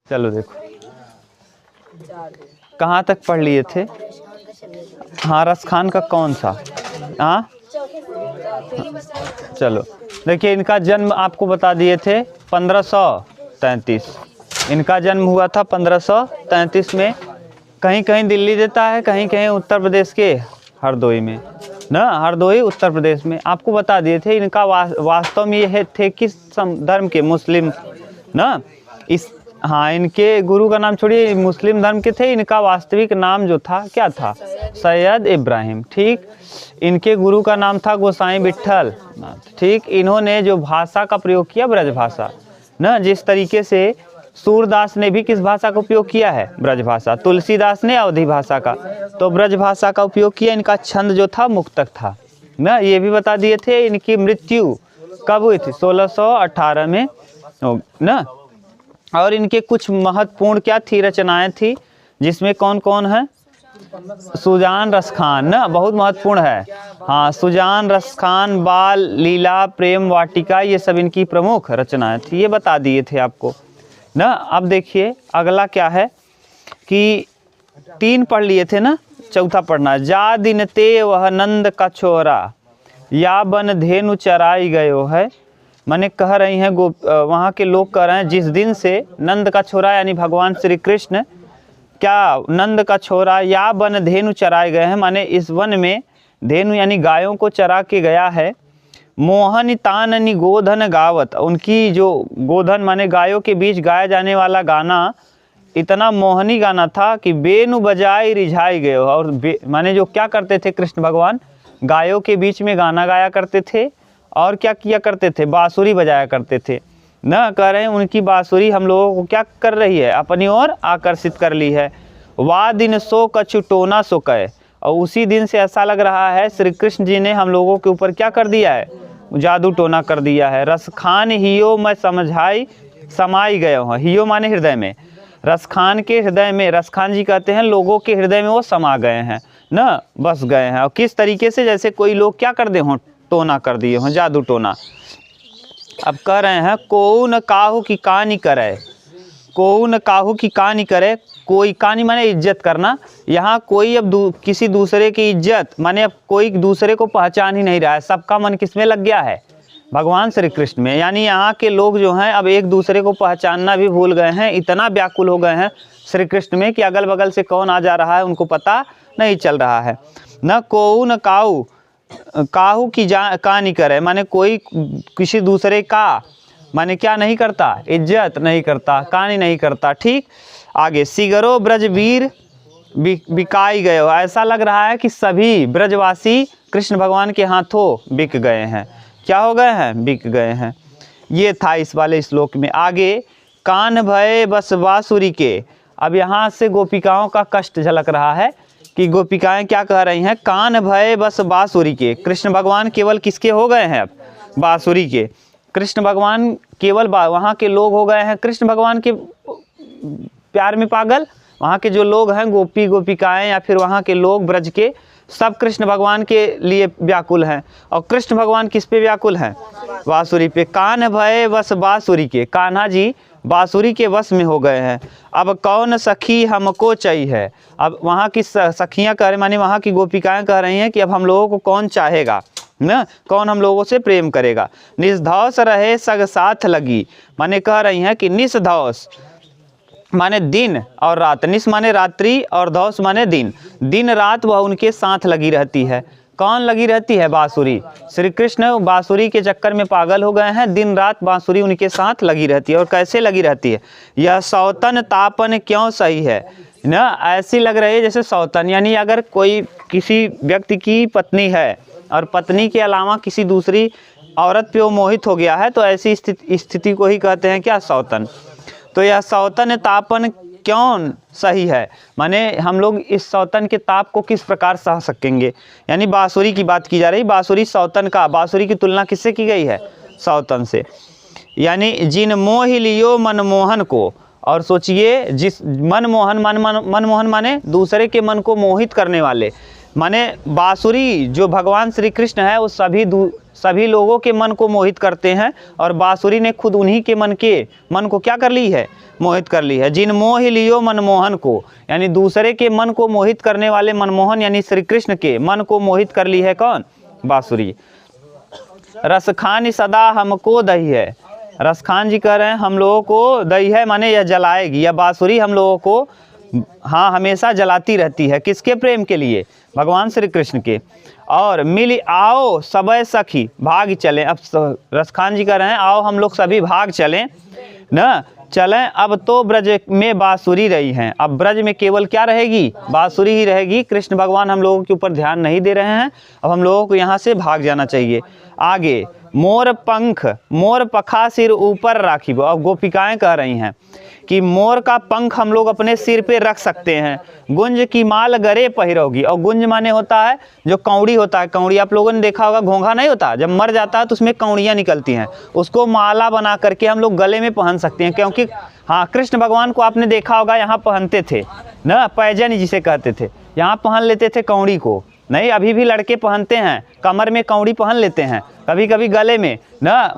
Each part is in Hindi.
चलो देखो, कहाँ तक पढ़ लिए थे? हाँ, रसखान का कौन सा? हाँ, चलो देखिए, इनका जन्म आपको बता दिए थे 1533। इनका जन्म हुआ था 1533 में। कहीं कहीं दिल्ली देता है, कहीं कहीं उत्तर प्रदेश के हरदोई में ना, हरदोई उत्तर प्रदेश में। आपको बता दिए थे इनका वास्तव में ये थे किस धर्म के? मुस्लिम ना। इस हाँ, इनके गुरु का नाम छोड़िए, मुस्लिम धर्म के थे। इनका वास्तविक नाम जो था क्या था? सैयद इब्राहिम। ठीक, इनके गुरु का नाम था गोसाई विट्ठल। ठीक, इन्होंने जो भाषा का प्रयोग किया, ब्रज भाषा ना। जिस तरीके से सूरदास ने भी किस भाषा का उपयोग किया है? ब्रज भाषा। तुलसीदास ने अवधी भाषा का, तो ब्रज भाषा का उपयोग किया। इनका छंद जो था मुक्तक था ना। ये भी बता दिए थे। इनकी मृत्यु कब हुई थी? 1618 में ना। और इनके कुछ महत्वपूर्ण क्या थी? रचनाएं थी, जिसमें कौन कौन है? सुजान रसखान ना, बहुत महत्वपूर्ण है। हाँ, सुजान रसखान, बाल लीला, प्रेम वाटिका, ये सब इनकी प्रमुख रचनाएं थी। ये बता दिए थे आपको ना। अब देखिए अगला क्या है कि 3 पढ़ लिए थे ना, चौथा पढ़ना। जा दिन ते वह नंद का छोरा, या बन धेनु चराई गयो है। माने कह रही हैं वहाँ के लोग कह रहे हैं, जिस दिन से नंद का छोरा यानी भगवान श्री कृष्ण क्या नंद का छोरा या बन धेनु चराए गए हैं, माने इस वन में धेनु यानी गायों को चरा के गया है। मोहन ताननी गोधन गावत, उनकी जो गोधन माने गायों के बीच गाया जाने वाला गाना इतना मोहनी गाना था कि बेनु बजाई रिझाई गए। और माने जो क्या करते थे कृष्ण भगवान, गायों के बीच में गाना गाया करते थे। और क्या किया करते थे? बांसुरी बजाया करते थे ना। कह रहे हैं उनकी बांसुरी हम लोगों को क्या कर रही है? अपनी ओर आकर्षित कर ली है। वाह दिन सो कछु टोना सो कहे, और उसी दिन से ऐसा लग रहा है श्री कृष्ण जी ने हम लोगों के ऊपर क्या कर दिया है? जादू टोना कर दिया है। रसखान हियो मैं समझाई समाई गए हो। हियो माने हृदय में, रसखान के हृदय में। रसखान जी कहते हैं लोगों के हृदय में वो समा गए हैं ना, बस गए हैं। और किस तरीके से? जैसे कोई लोग क्या कर दे हों, टोना कर दिए हों, जादू टोना। अब कह रहे हैं कोऊ न काहू की कहानी करे, कोऊ न काहू की कहानी करे। कोई कहानी माने इज्जत करना। यहाँ कोई अब किसी दूसरे की इज्जत माने अब कोई दूसरे को पहचान ही नहीं रहा है। सबका मन किस में लग गया है? भगवान श्री कृष्ण में। यानी यहाँ के लोग जो हैं अब एक दूसरे को पहचानना भी भूल गए हैं। इतना व्याकुल हो गए हैं श्री कृष्ण में कि अगल बगल से कौन आ जा रहा है उनको पता नहीं चल रहा है। न कोऊ न काऊ, काहू की कहानी करे माने कोई किसी दूसरे का माने क्या नहीं करता? इज्जत नहीं करता, कहानी नहीं करता। ठीक, आगे सिगरो ब्रजवीर बिकाई गए हो। ऐसा लग रहा है कि सभी ब्रजवासी कृष्ण भगवान के हाथों बिक गए हैं। क्या हो गए हैं? बिक गए हैं। ये था इस वाले श्लोक में। आगे कान भय बस बांसुरी के। अब यहाँ से गोपिकाओं का कष्ट झलक रहा है कि गोपिकाएं क्या कह रही हैं? कान भय बस बांसुरी के। कृष्ण भगवान केवल किसके हो गए हैं? अब बांसुरी के। कृष्ण भगवान केवल वहाँ के लोग हो गए हैं कृष्ण भगवान के प्यार में पागल। वहाँ के जो लोग हैं गोपी गोपिकाएं या फिर वहाँ के लोग ब्रज के, सब कृष्ण भगवान के लिए व्याकुल हैं। और कृष्ण भगवान किस पे व्याकुल हैं? बांसुरी पे। कान भय बस बांसुरी के, कान्हा जी बांसुरी के वश में हो गए हैं। अब कौन सखी हमको चाहिए। अब वहाँ की सखियाँ कह रही मानी वहाँ की गोपिकाएं कह रही हैं कि अब हम लोगों को कौन चाहेगा ना, कौन हम लोगों से प्रेम करेगा। निस्धौस रहे सग साथ लगी, माने कह रही हैं कि निस्धौस माने दिन और रात, निस माने रात्रि और धौस माने दिन, दिन रात वह उनके साथ लगी रहती है। कौन लगी रहती है? बांसुरी। श्री कृष्ण बांसुरी के चक्कर में पागल हो गए हैं। दिन रात बांसुरी उनके साथ लगी रहती है। और कैसे लगी रहती है? यह सौतन तापन क्यों सही है ना। ऐसी लग रही है जैसे सौतन, यानी अगर कोई किसी व्यक्ति की पत्नी है और पत्नी के अलावा किसी दूसरी औरत पे वो मोहित हो गया है, तो ऐसी स्थिति को ही कहते हैं क्या? सौतन। तो यह सौतन तापन क्यों सही है, माने हम लोग इस सौतन के ताप को किस प्रकार सह सकेंगे। यानी बांसुरी की बात की जा रही। बांसुरी सौतन का, बांसुरी की तुलना किससे की गई है? सौतन से। यानी जिन मोह लियो मनमोहन को। और सोचिए जिस मनमोहन मनमोहन माने दूसरे के मन को मोहित करने वाले। माने बांसुरी जो भगवान श्री कृष्ण है वो सभी सभी लोगों के मन को मोहित करते हैं और बांसुरी ने खुद उन्हीं के मन को क्या कर ली है, मोहित कर ली है। जिन मोह लियो मनमोहन को, यानी दूसरे के मन को मोहित करने वाले मनमोहन यानी श्री कृष्ण के मन को मोहित कर ली है कौन, बांसुरी। रसखान सदा हमको दही है, रसखान जी कह रहे हैं हम लोगों को दही है माने यह जलाएगी, यह बांसुरी हम लोगों को हाँ हमेशा जलाती रहती है। किसके प्रेम के लिए, भगवान श्री कृष्ण के। और मिल आओ सबय सखी भाग चलें, अब रसखान जी कह रहे हैं आओ हम लोग सभी भाग चलें न, चलें अब तो ब्रज में बांसुरी रही हैं, अब ब्रज में केवल क्या रहेगी, बांसुरी ही रहेगी। कृष्ण भगवान हम लोगों के ऊपर ध्यान नहीं दे रहे हैं, अब हम लोगों को यहाँ से भाग जाना चाहिए। आगे मोर पंख मोर पखा सिर ऊपर राखी, अब गोपिकाएं कह रही हैं कि मोर का पंख हम लोग अपने सिर पे रख सकते हैं। गुंज की माल गरे पहिरोगी, और गुंज माने होता है जो कौड़ी होता है, कौड़ी आप लोगों ने देखा होगा, घोंघा नहीं होता, जब मर जाता है तो उसमें कौड़ियाँ निकलती हैं, उसको माला बना करके हम लोग गले में पहन सकते हैं। क्योंकि हाँ कृष्ण भगवान को आपने देखा होगा यहाँ पहनते थे ना, पैजन जिसे कहते थे, यहाँ पहन लेते थे कौड़ी को, नहीं अभी भी लड़के पहनते हैं, कमर में कौड़ी पहन लेते हैं, कभी कभी गले में ना,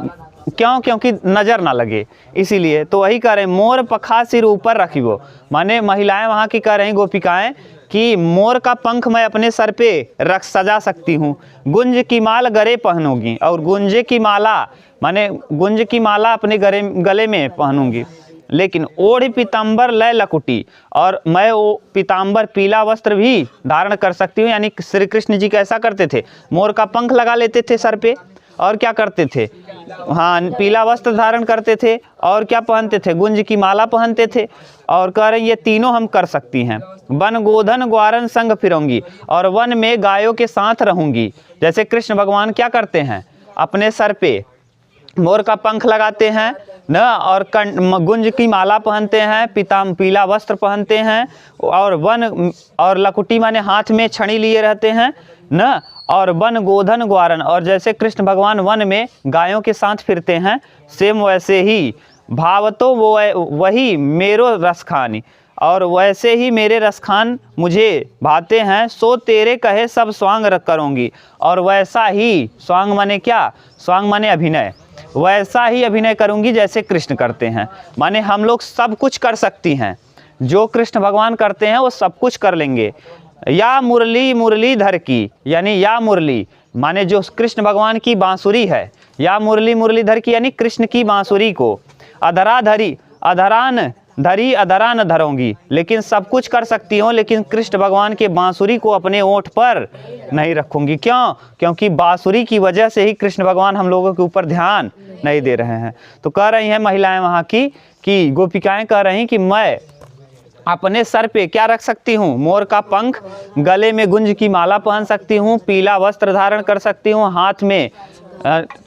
क्यों, क्योंकि नज़र ना लगे इसीलिए। तो वही कह रहे हैं मोर पखा सिर ऊपर रखी वो, माने महिलाएं वहाँ की कह रही गोपिकाएं कि मोर का पंख मैं अपने सर पे रख सजा सकती हूँ। गुंज की माल गले पहनूंगी, और गुंजे की माला माने गुंज की माला अपने गले में पहनूंगी। लेकिन ओढ़ पीताम्बर लय लकुटी, और मैं वो पीताम्बर पीला वस्त्र भी धारण कर सकती हूँ। यानी श्री कृष्ण जी कैसा करते थे, मोर का पंख लगा लेते थे सर पे, और क्या करते थे, हाँ पीला वस्त्र धारण करते थे, और क्या पहनते थे, गुंज की माला पहनते थे। और कह रहे ये तीनों हम कर सकती हैं। वन गोधन ग्वारन संग फिरूंगी, और वन में गायों के साथ रहूंगी। जैसे कृष्ण भगवान क्या करते हैं, अपने सर पे मोर का पंख लगाते हैं न, और गुंज की माला पहनते हैं, पीला वस्त्र पहनते हैं, और वन और लकुटी माने हाथ में छड़ी लिए रहते हैं न, और वन गोधन ग्वारन, और जैसे कृष्ण भगवान वन में गायों के साथ फिरते हैं, सेम वैसे ही भाव तो वो वही मेरो रसखानी, और वैसे ही मेरे रसखान मुझे भाते हैं। सो तेरे कहे सब स्वांग करूँगी, और वैसा ही स्वांग माने क्या, स्वांग माने अभिनय, वैसा ही अभिनय करूँगी जैसे कृष्ण करते हैं। माने हम लोग सब कुछ कर सकती हैं, जो कृष्ण भगवान करते हैं वो सब कुछ कर लेंगे। या मुरली मुरलीधर की, यानी या मुरली माने जो कृष्ण भगवान की बांसुरी है, या मुरली मुरलीधर की यानी कृष्ण की बांसुरी को अधरा धरी अधरान धरी अधरा न धरूंगी, लेकिन सब कुछ कर सकती हूँ, लेकिन कृष्ण भगवान के बांसुरी को अपने ओंठ पर नहीं रखूंगी। क्यों, क्योंकि बांसुरी की वजह से ही कृष्ण भगवान हम लोगों के ऊपर ध्यान नहीं दे रहे हैं। तो कह रही हैं महिलाएं वहाँ की कि गोपिकाएं कह रही कि मैं अपने सर पे क्या रख सकती हूँ, मोर का पंख, गले में गुंज की माला पहन सकती हूँ, पीला वस्त्र धारण कर सकती हूँ, हाथ में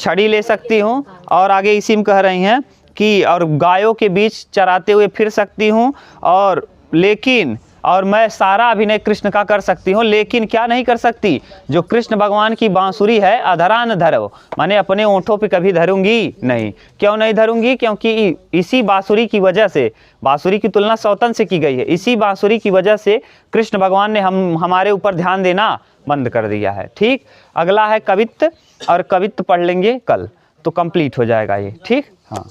छड़ी ले सकती हूँ, और आगे इसी में कह रही हैं कि और गायों के बीच चराते हुए फिर सकती हूँ, और लेकिन और मैं सारा अभिनय कृष्ण का कर सकती हूँ, लेकिन क्या नहीं कर सकती, जो कृष्ण भगवान की बांसुरी है अधरा न धरो, माने अपने ओंठों पे कभी धरूंगी नहीं। क्यों नहीं धरूंगी, क्योंकि इसी बांसुरी की वजह से, बांसुरी की तुलना सौतन से की गई है, इसी बांसुरी की वजह से कृष्ण भगवान ने हमारे ऊपर ध्यान देना बंद कर दिया है। ठीक, अगला है कवित्त, और कवित्त पढ़ लेंगे कल तो कंप्लीट हो जाएगा ये। ठीक, हाँ।